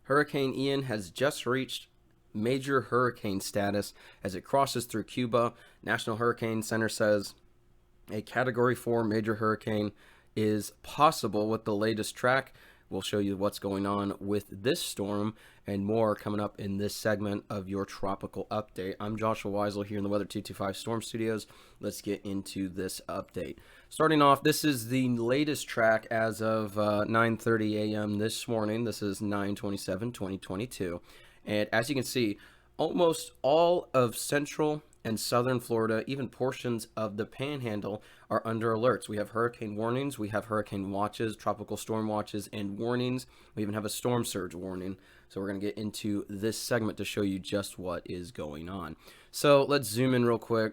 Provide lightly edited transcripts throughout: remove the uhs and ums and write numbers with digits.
Hurricane Ian has just reached major hurricane status as it crosses through Cuba. National Hurricane Center says a Category 4 major hurricane is possible with the latest track. We'll show you what's going on with this storm and more coming up in this segment of your tropical update. I'm Joshua Wisel here in the Weather 225 Storm Studios. Let's get into this update. Starting off, this is the latest track as of 9:30 a.m. this morning. This is 9/27/2022. And as you can see, almost all of central and southern Florida, even portions of the Panhandle, are under alerts. We have hurricane warnings, we have hurricane watches, tropical storm watches, and warnings. We even have a storm surge warning. So we're going to get into this segment to show you just what is going on. So let's zoom in real quick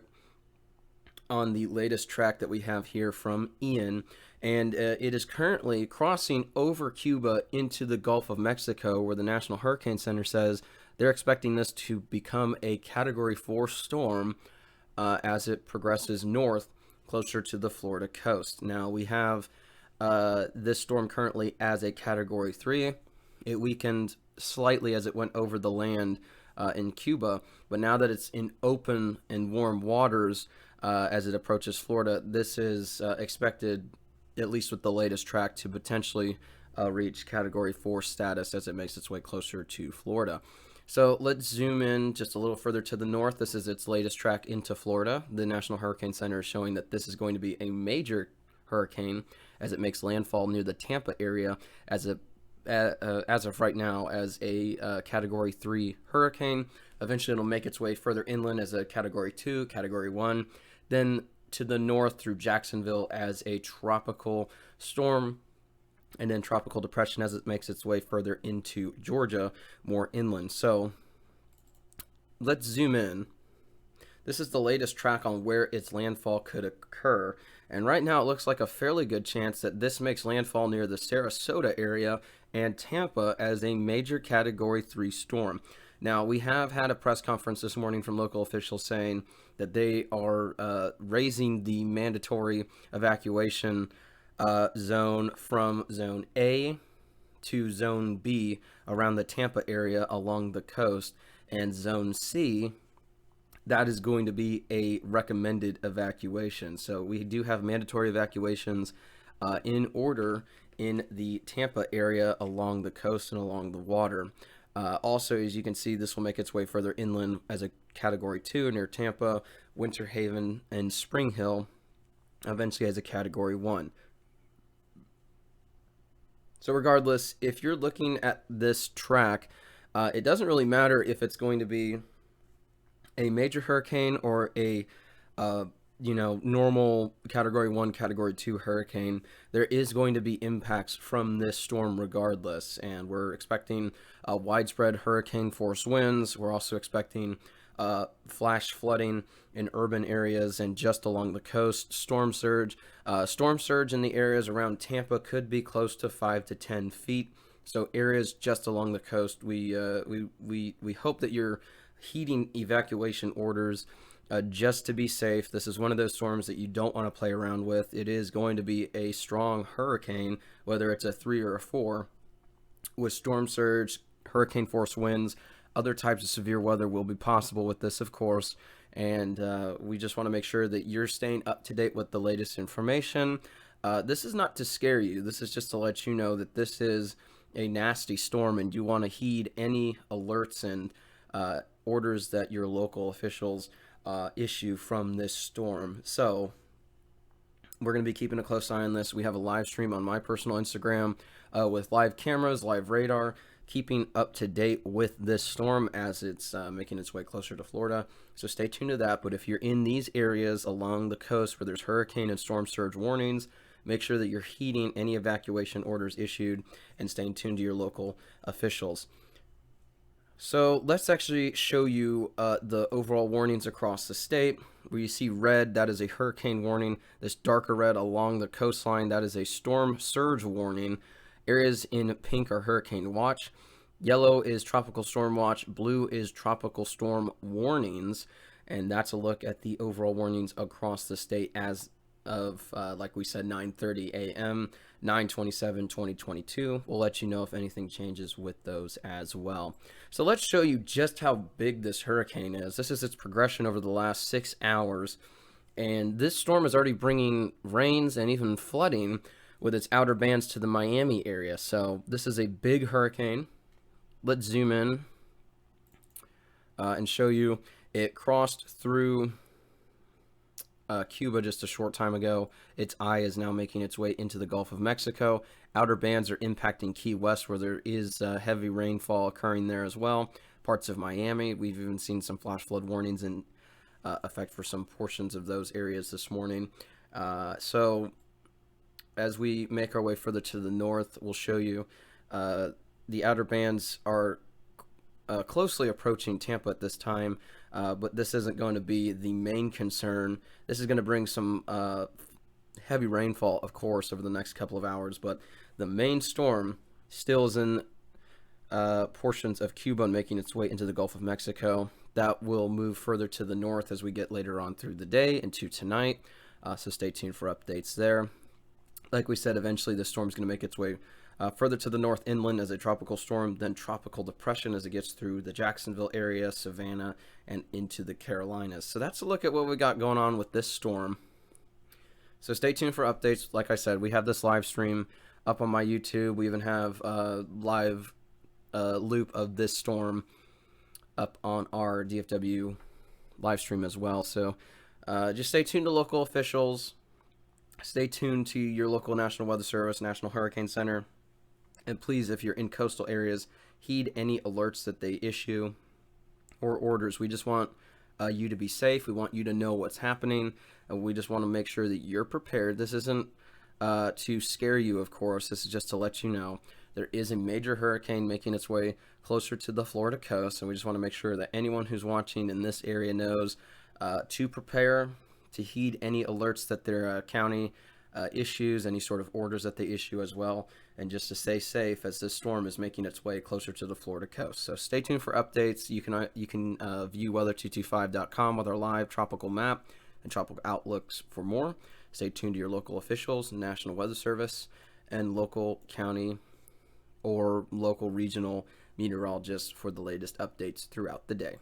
on the latest track that we have here from Ian. And it is currently crossing over Cuba into the Gulf of Mexico, where the National Hurricane Center says they're expecting this to become a Category 4 storm as it progresses north closer to the Florida coast. Now we have this storm currently as a Category 3. It weakened slightly as it went over the land in Cuba, but now that it's in open and warm waters as it approaches Florida, this is expected, at least with the latest track, to potentially reach Category 4 status as it makes its way closer to Florida. So let's zoom in just a little further to the north. This is its latest track into Florida. The National Hurricane Center is showing that this is going to be a major hurricane as it makes landfall near the Tampa area as of right now as a Category 3 hurricane. Eventually it'll make its way further inland as a Category 2, Category 1, then to the north through Jacksonville as a tropical storm, and then tropical depression as it makes its way further into Georgia, more inland. So let's zoom in. This is the latest track on where its landfall could occur. And right now it looks like a fairly good chance that this makes landfall near the Sarasota area and Tampa as a major Category 3 storm. Now, we have had a press conference this morning from local officials saying that they are raising the mandatory evacuation zone from Zone A to Zone B around the Tampa area along the coast, and Zone C, that is going to be a recommended evacuation. So we do have mandatory evacuations in order in the Tampa area along the coast and along the water. Also, as you can see, this will make its way further inland as a Category 2 near Tampa, Winter Haven, and Spring Hill, eventually as a Category 1. So regardless, if you're looking at this track, it doesn't really matter if it's going to be a major hurricane or a normal Category 1, Category 2 hurricane. There is going to be impacts from this storm regardless, and we're expecting widespread hurricane force winds. We're also expecting flash flooding in urban areas and just along the coast. Storm surge in the areas around Tampa could be close to 5 to 10 feet. So areas just along the coast, we hope that you're heeding evacuation orders just to be safe. This is one of those storms that you don't want to play around with. It is going to be a strong hurricane, whether it's a 3 or a 4, with storm surge, hurricane force winds. Other types of severe weather will be possible with this, of course, and we just want to make sure that you're staying up to date with the latest information. This is not to scare you. This is just to let you know that this is a nasty storm, and you want to heed any alerts and orders that your local officials issue from this storm. So we're going to be keeping a close eye on this. We have a live stream on my personal Instagram with live cameras, live radar, keeping up to date with this storm as it's making its way closer to Florida. So stay tuned to that. But if you're in these areas along the coast where there's hurricane and storm surge warnings, make sure that you're heeding any evacuation orders issued and staying tuned to your local officials. So let's actually show you the overall warnings across the state. Where you see red, that is a hurricane warning. This darker red along the coastline, that is a storm surge warning. Areas in pink are hurricane watch. Yellow is tropical storm watch. Blue is tropical storm warnings. And that's a look at the overall warnings across the state as of, like we said, 9:30 a.m., 9/27/2022. We'll let you know if anything changes with those as well. So let's show you just how big this hurricane is. This is its progression over the last 6 hours. And this storm is already bringing rains and even flooding with its outer bands to the Miami area. So this is a big hurricane. Let's zoom in and show you. It crossed through Cuba just a short time ago. Its eye is now making its way into the Gulf of Mexico. Outer bands are impacting Key West, where there is heavy rainfall occurring there as well. Parts of Miami, we've even seen some flash flood warnings in effect for some portions of those areas this morning. So as we make our way further to the north, we'll show you the outer bands are closely approaching Tampa at this time, but this isn't going to be the main concern. This is going to bring some heavy rainfall, of course, over the next couple of hours, but the main storm still is in portions of Cuba and making its way into the Gulf of Mexico. That will move further to the north as we get later on through the day into tonight, so stay tuned for updates there. Like we said, eventually this storm is going to make its way further to the north inland as a tropical storm, then tropical depression as it gets through the Jacksonville area, Savannah, and into the Carolinas. So that's a look at what we got going on with this storm. So stay tuned for updates. Like I said, we have this live stream up on my YouTube. We even have a live loop of this storm up on our DFW live stream as well. So just stay tuned to local officials. Stay tuned to your local National Weather Service, National Hurricane Center. And please, if you're in coastal areas, heed any alerts that they issue or orders. We just want you to be safe. We want you to know what's happening. And we just want to make sure that you're prepared. This isn't to scare you, of course. This is just to let you know there is a major hurricane making its way closer to the Florida coast. And we just want to make sure that anyone who's watching in this area knows to prepare, to heed any alerts that their county issues, any sort of orders that they issue as well, and just to stay safe as this storm is making its way closer to the Florida coast. So stay tuned for updates. You can view weather225.com with our live tropical map and tropical outlooks for more. Stay tuned to your local officials, National Weather Service, and local county or local regional meteorologists for the latest updates throughout the day.